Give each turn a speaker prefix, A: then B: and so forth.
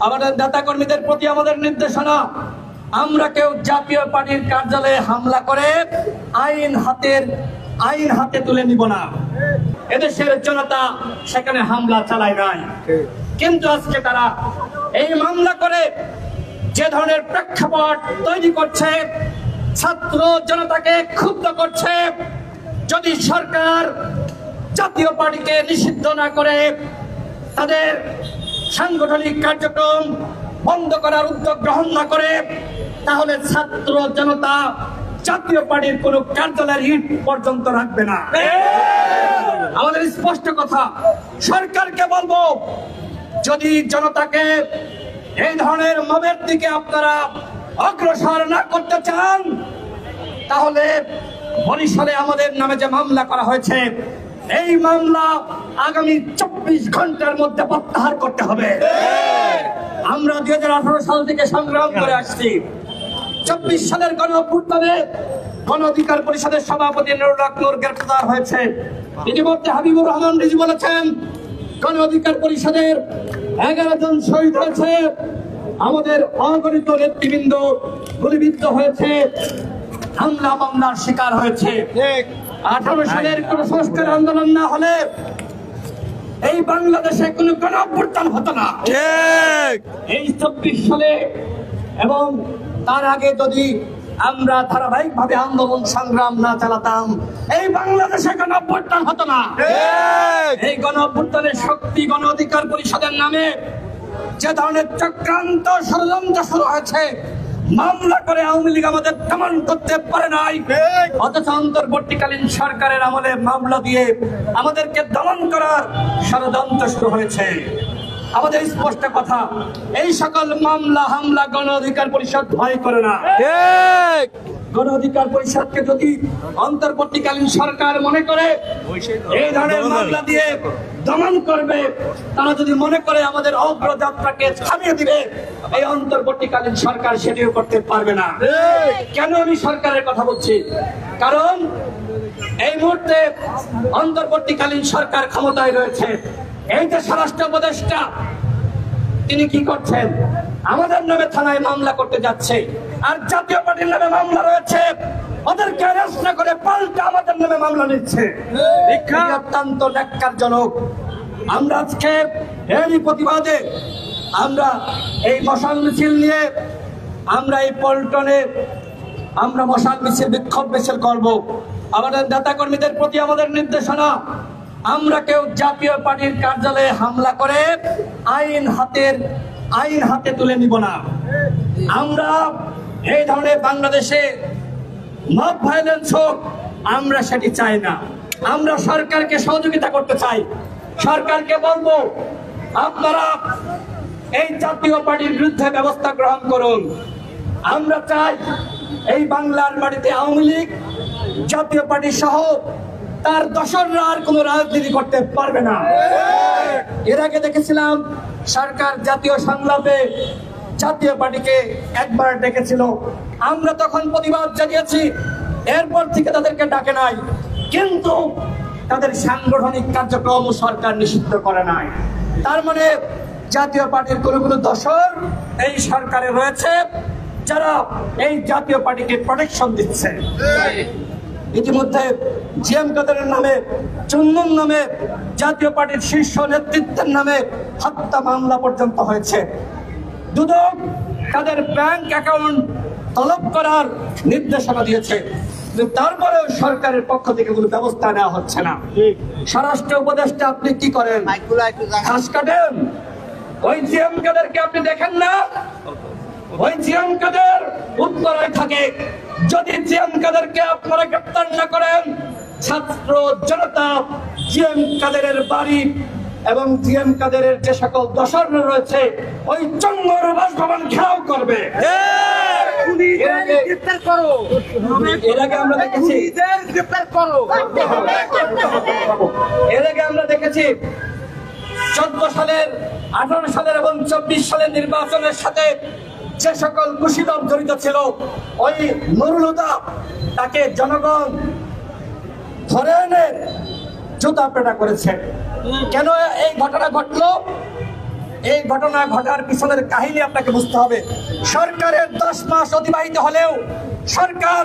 A: আমাদের নেতা কর্মীদের প্রতি আমাদের নির্দেশনা, আমরা কেউ জাতীয় পার্টির কার্যালয়ে হামলা করে আইন হাতে তুলে নিব না। এদেশের জনতা সেখানে হামলা চালায় নাই, কিন্তু আজকে তারা এই মামলা করে যে ধরনের প্রেক্ষাপট তৈরি করছে, ছাত্র জনতাকে ক্ষুব্ধ করছে। যদি সরকার জাতীয় পার্টিকে নিষিদ্ধ না করে, তাদের সাংগঠনিক কার্যক্রম বন্ধ করার উদ্যোগ গ্রহণ না করে, তাহলে ছাত্র জনতা জাতীয় পার্টির কোন কার্যালয়ের ইট পর্যন্ত রাখবে না। আমাদের স্পষ্ট কথা, সরকারকে বলবো, যদি জনতাকে এই ধরনের মবের দিকে আপনারা অগ্রসর না করতে চান, তাহলে বরিশালে আমাদের নামে যে মামলা করা হয়েছে, এই মামলা আগামী 24 ঘন্টার মধ্যে প্রত্যাহার করতে হবে। আমরা 2018 সাল থেকে সংগ্রাম করে আসছি। 24 সালের গণ অভ্যুত্থানে গণ অধিকার পরিষদের সভাপতি নুরুল হক নূর গ্রেফতার হয়েছে। ইতিমধ্যে হাবিবুর রহমান রিজভী বলেছেন, গণ অধিকার পরিষদের 11 জন শহীদ হয়েছে, আমাদের অগণিত নেতৃবৃন্দ গুলিবিদ্ধ হয়েছে, হামলা মামলার শিকার হয়েছে। 18 সালের কোন সংস্কার আন্দোলন না হলে এই বাংলাদেশে কোন গণ অভ্যুত্থান হতো না। এই 24 সালে এবং তার আগে যদি আমরা ধারাবাহিকভাবে আন্দোলন সংগ্রাম না চালাতাম, এই বাংলাদেশে গণ অভ্যুত্থান হতো না। এই গণ অভ্যুত্থানের শক্তি গণ অধিকার পরিষদের নামে যে ধরনের চক্রান্ত ষড়যন্ত্র শুরু হয়েছে, মামলা করে আওয়ামী লীগ আমাদের দমন করতে পারে নাই, অথচ অন্তর্বর্তীকালীন সরকারের আমলে মামলা দিয়ে আমাদেরকে দমন করার ষড়যন্ত্র শুরু হয়েছে। আমাদের স্পষ্ট কথা, এই সকল মামলা হামলা গণ অধিকার পরিষদ ভয় করে না। গণ অধিকার পরিষদকে যদি অন্তর্বর্তীকালীন সরকার মনে করে এই ধরনের মামলা দিয়ে দমন করবে, তারা যদি মনে করে আমাদের অগ্রযাত্রাকে থামিয়ে দিবে, এই অন্তর্বর্তীকালীন সরকার সেটিও করতে পারবে না। কেন আমি সরকারের কথা বলছি? কারণ এই মুহূর্তে অন্তর্বর্তীকালীন সরকার ক্ষমতায় রয়েছে। এই যে স্বরাষ্ট্র উপদেষ্টা, তিনি কি করছেন? আমাদের নামে থানায় মামলা করতে যাচ্ছে, আর জাতীয় পার্টির নামে মামলা রয়েছে, ওদেরকে অ্যারেস্ট না করে পাল্টা আমাদের নামে মামলা নিচ্ছে। অত্যন্ত ন্যাক্কারজনক। আমরা আজকে এরই প্রতিবাদে আমরা এই মশাল মিছিল নিয়ে আমরা এই পল্টনে আমরা মশাল মিছিল বিক্ষোভ মিছিল করব। আমাদের নেতা কর্মীদের প্রতি আমাদের নির্দেশনা, আমরা কেউ জাতীয় পার্টির কার্যালয়ে হামলা করে আইন হাতে তুলে নিব না। আমরা এই ধরনের বাংলাদেশে মব ভায়োলেন্স হোক, আমরা সেটি চাই না। আমরা সরকারকে সহযোগিতা করতে চাই। সরকারকে বলবো, আপনারা এই জাতীয় পার্টির বিরুদ্ধে ব্যবস্থা গ্রহণ করুন। আমরা চাই এই বাংলার মাটিতে আওয়ামী লীগ, জাতীয় পার্টি সহ তার দশররা আর কোন রাজনীতি করতে পারবে না। এর আগে দেখেছিলাম সরকার জাতীয় সংলাপে জাতীয় পার্টিকে একবার ডেকেছিল, আমরা তখন প্রতিবাদ জানিয়েছি, এরপর থেকে তাদেরকে ডাকে নাই, কিন্তু তাদের সাংগঠনিক কার্যক্রম সরকার নিষিদ্ধ করে নাই। তার মানে জাতীয় পার্টির কোন দশর এই সরকারে রয়েছে যারা এই জাতীয় পার্টিকে প্রোটেকশন দিচ্ছে। ইতিমধ্যে জিএম কাদেরের নামে, চুন্নুন নামে, জাতীয় পার্টির শীর্ষ নেতৃত্বের নামে হত্যা মামলা পর্যন্ত হয়েছে। দুদক তাদের ব্যাংক অ্যাকাউন্ট তলব করার নির্দেশনা দিয়েছে, তারপরেও সরকারের পক্ষ থেকে কোনো ব্যবস্থা নেওয়া হচ্ছে না। স্বরাষ্ট্র উপদেষ্টা আপনি কি করেন? ঘাস কাটেন? ওই জিএম কাদেরকে আপনি দেখেন না? ওই জিএম কাদের উত্তরায় থাকে। যদি জিএম কাদেরকে আপনারা গ্রেপ্তার না করেন, ছাত্র জনতা জিএম কাদেরের বাড়ি এবং জিএম কাদেরের যে সকল দশর রয়েছে ওই চঙ্গর বাসভবন ঘেরাও করবে। এর আগে আমরা দেখেছি 14 সালের, 18 সালের এবং 24 সালের নির্বাচনের সাথে যে সকল কুশীলব জড়িত ছিল, ওই নুরুল হুদা তাকে জনগণ ধরে এনে জুতা পেটা করেছে। কেন এই ঘটনা ঘটলো? এই ঘটনা ঘটার পিছনের কাহিনী আপনাকে বুঝতে হবে। সরকারের 10 মাস অতিবাহিত হলেও সরকার